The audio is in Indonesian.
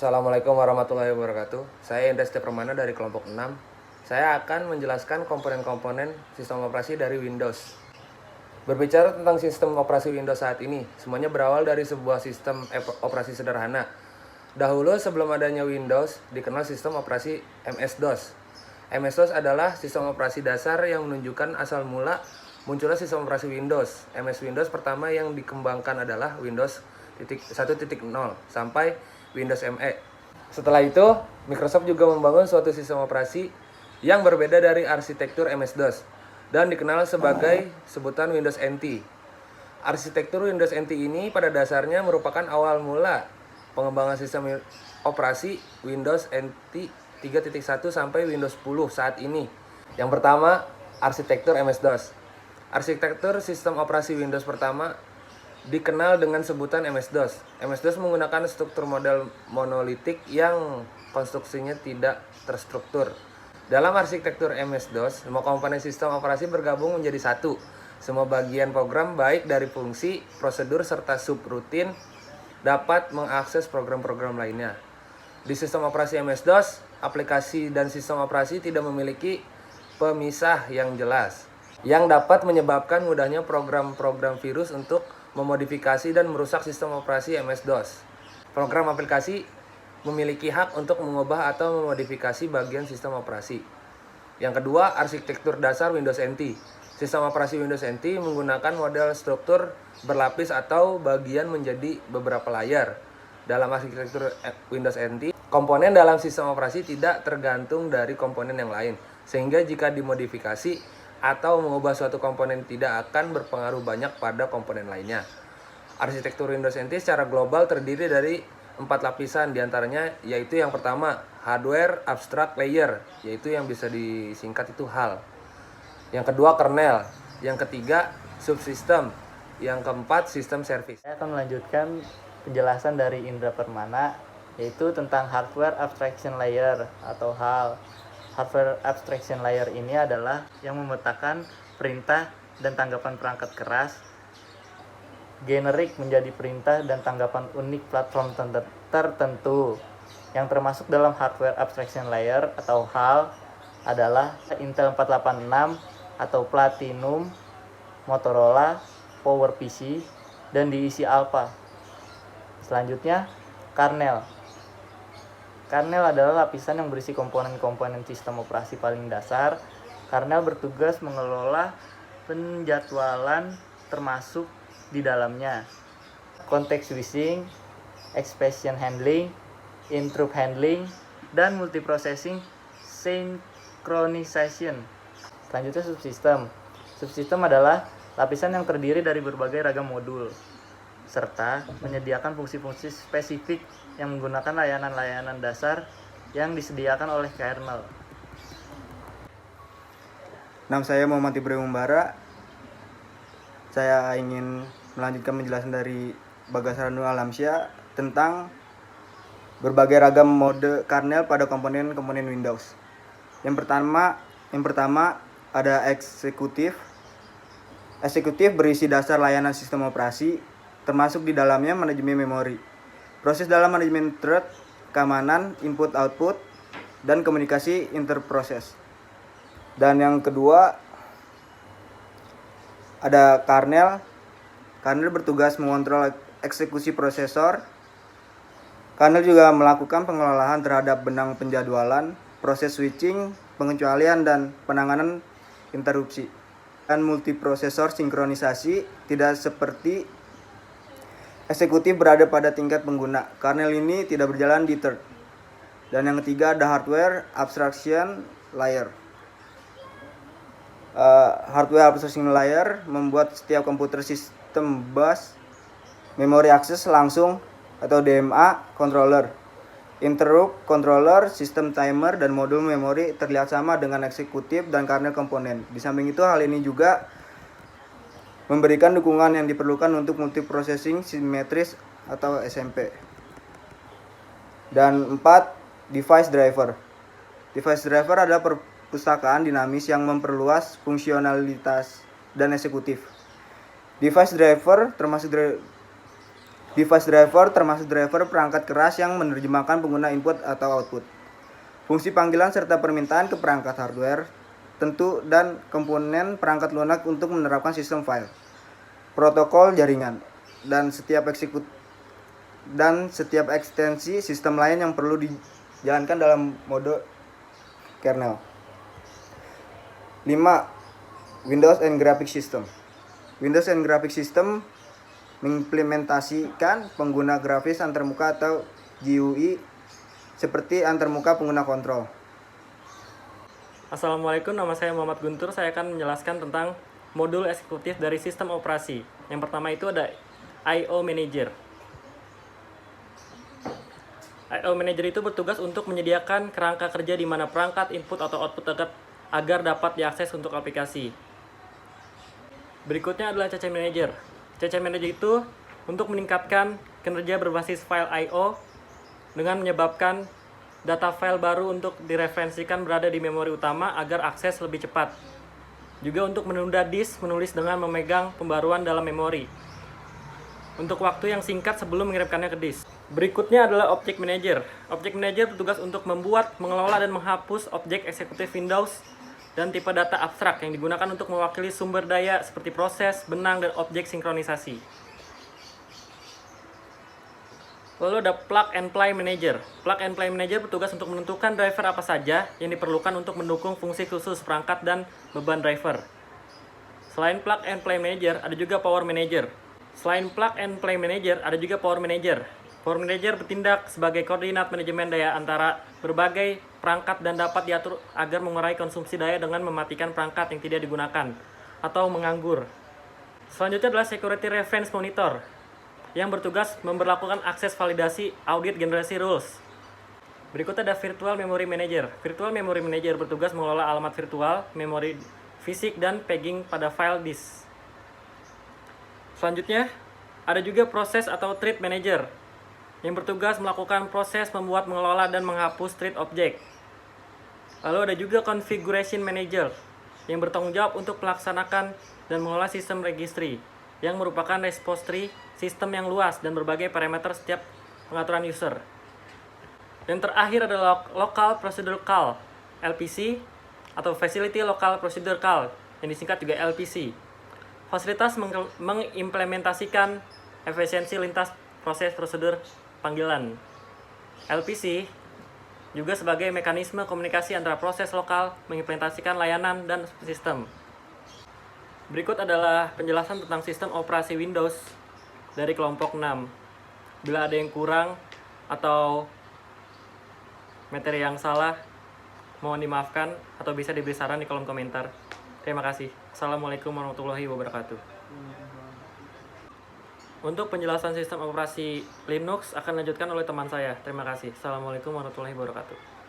Assalamualaikum warahmatullahi wabarakatuh. Saya Indra Permana dari kelompok 6. Saya akan menjelaskan komponen-komponen sistem operasi dari Windows. Berbicara tentang sistem operasi Windows saat ini, semuanya berawal dari sebuah sistem operasi sederhana. Dahulu sebelum adanya Windows, dikenal sistem operasi MS-DOS. MS-DOS adalah sistem operasi dasar yang menunjukkan asal mula munculnya sistem operasi Windows. MS Windows pertama yang dikembangkan adalah Windows 1.0 sampai Windows ME. Setelah itu, Microsoft juga membangun suatu sistem operasi yang berbeda dari arsitektur MS-DOS dan dikenal sebagai sebutan Windows NT. Arsitektur Windows NT ini pada dasarnya merupakan awal mula pengembangan sistem operasi Windows NT 3.1 sampai Windows 10 saat ini. Yang pertama, arsitektur MS-DOS. Arsitektur sistem operasi Windows pertama dikenal dengan sebutan MS-DOS. MS-DOS menggunakan struktur model monolitik yang konstruksinya tidak terstruktur. Dalam arsitektur MS-DOS, semua komponen sistem operasi bergabung menjadi satu. Semua bagian program baik dari fungsi, prosedur, serta subrutin dapat mengakses program-program lainnya. Di sistem operasi MS-DOS, aplikasi dan sistem operasi tidak memiliki pemisah yang jelas, yang dapat menyebabkan mudahnya program-program virus untuk memodifikasi dan merusak sistem operasi MS-DOS. Program aplikasi memiliki hak untuk mengubah atau memodifikasi bagian sistem operasi. Yang kedua, arsitektur dasar Windows NT. Sistem operasi Windows NT menggunakan model struktur berlapis atau bagian menjadi beberapa layar. Dalam arsitektur Windows NT, komponen dalam sistem operasi tidak tergantung dari komponen yang lain, sehingga jika dimodifikasi atau mengubah suatu komponen tidak akan berpengaruh banyak pada komponen lainnya. Arsitektur Windows NT secara global terdiri dari 4 lapisan, diantaranya yaitu yang pertama, hardware abstract layer, yaitu yang bisa disingkat itu HAL. Yang kedua, kernel. Yang ketiga, subsystem. Yang keempat, sistem service. Saya akan melanjutkan penjelasan dari Indra Permana, yaitu tentang hardware abstraction layer atau HAL. Hardware abstraction layer ini adalah yang memetakan perintah dan tanggapan perangkat keras generik menjadi perintah dan tanggapan unik platform tertentu. Yang termasuk dalam hardware abstraction layer atau HAL adalah Intel 486 atau Platinum, Motorola, PowerPC, dan diisi Alpha. Selanjutnya, kernel. Kernel adalah lapisan yang berisi komponen-komponen sistem operasi paling dasar. Kernel bertugas mengelola penjadwalan termasuk di dalamnya context switching, exception handling, interrupt handling, dan multiprocessing synchronization. Selanjutnya, subsistem. Subsistem adalah lapisan yang terdiri dari berbagai ragam modul serta menyediakan fungsi-fungsi spesifik yang menggunakan layanan-layanan dasar yang disediakan oleh kernel. Nama saya Muhammad Ibrahim Umbara. Saya ingin melanjutkan penjelasan dari Bagas Ranul Alamsyah tentang berbagai ragam mode kernel pada komponen-komponen Windows. Yang pertama ada eksekutif. Eksekutif berisi dasar layanan sistem operasi, termasuk di dalamnya manajemen memori, proses dalam manajemen thread, keamanan, input-output, dan komunikasi interproses. Dan yang kedua ada kernel. Kernel bertugas mengontrol eksekusi prosesor. Kernel juga melakukan pengelolaan terhadap benang penjadwalan, proses switching, pengecualian, dan penanganan interupsi. Dan multiprosesor sinkronisasi tidak seperti eksekutif berada pada tingkat pengguna. Kernel ini tidak berjalan di thread. Dan yang ketiga ada hardware abstraction layer. Hardware abstraction layer membuat setiap komputer sistem bus memory access langsung atau DMA controller, interrupt controller, sistem timer, dan modul memori terlihat sama dengan eksekutif dan kernel komponen. Di samping itu, hal ini juga memberikan dukungan yang diperlukan untuk multiprocessing simetris atau SMP. Dan 4, device driver. Device driver adalah perpustakaan dinamis yang memperluas fungsionalitas dan eksekutif. Device driver termasuk Device driver termasuk driver perangkat keras yang menerjemahkan pengguna input atau output. Fungsi panggilan serta permintaan ke perangkat hardware tentu dan komponen perangkat lunak untuk menerapkan sistem file, protokol jaringan, dan setiap ekstensi sistem lain yang perlu dijalankan dalam mode kernel. 5. Windows and Graphic System. Windows and Graphic System mengimplementasikan pengguna grafis antarmuka atau GUI seperti antarmuka pengguna kontrol. Assalamualaikum, nama saya Muhammad Guntur. Saya akan menjelaskan tentang modul eksekutif dari sistem operasi. Yang pertama itu ada I/O Manager. I/O Manager itu bertugas untuk menyediakan kerangka kerja di mana perangkat input atau output agar dapat diakses untuk aplikasi. Berikutnya adalah CC Manager. CC Manager itu untuk meningkatkan kinerja berbasis file I/O dengan menyebabkan data file baru untuk direferensikan berada di memori utama agar akses lebih cepat. Juga untuk menunda disk menulis dengan memegang pembaruan dalam memori untuk waktu yang singkat sebelum mengirimkannya ke disk. Berikutnya adalah Object Manager. Object Manager bertugas untuk membuat, mengelola, dan menghapus objek eksekutif Windows dan tipe data abstrak yang digunakan untuk mewakili sumber daya seperti proses, benang, dan objek sinkronisasi. Lalu ada Plug and Play Manager. Plug and Play Manager bertugas untuk menentukan driver apa saja yang diperlukan untuk mendukung fungsi khusus perangkat dan beban driver. Selain Plug and Play Manager, ada juga Power Manager. Power Manager bertindak sebagai koordinat manajemen daya antara berbagai perangkat dan dapat diatur agar mengurangi konsumsi daya dengan mematikan perangkat yang tidak digunakan atau menganggur. Selanjutnya adalah Security Reference Monitor yang bertugas memberlakukan akses validasi audit generasi rules. Berikutnya ada Virtual Memory Manager. Virtual Memory Manager bertugas mengelola alamat virtual, memori fisik, dan pegging pada file disk. Selanjutnya ada juga Process atau Thread Manager yang bertugas melakukan proses membuat, mengelola, dan menghapus thread objek. Lalu ada juga Configuration Manager yang bertanggung jawab untuk melaksanakan dan mengelola sistem registry yang merupakan repository sistem yang luas dan berbagai parameter setiap pengaturan user. Dan terakhir adalah Local Procedure Call (LPC) atau Facility Local Procedure Call yang disingkat juga LPC. Fasilitas mengimplementasikan efisiensi lintas proses prosedur panggilan. LPC juga sebagai mekanisme komunikasi antara proses lokal mengimplementasikan layanan dan sistem. Berikut adalah penjelasan tentang sistem operasi Windows dari kelompok 6. Bila ada yang kurang atau materi yang salah, mohon dimaafkan atau bisa diberi saran di kolom komentar. Terima kasih. Assalamualaikum warahmatullahi wabarakatuh. Untuk penjelasan sistem operasi Linux akan dilanjutkan oleh teman saya. Terima kasih. Assalamualaikum warahmatullahi wabarakatuh.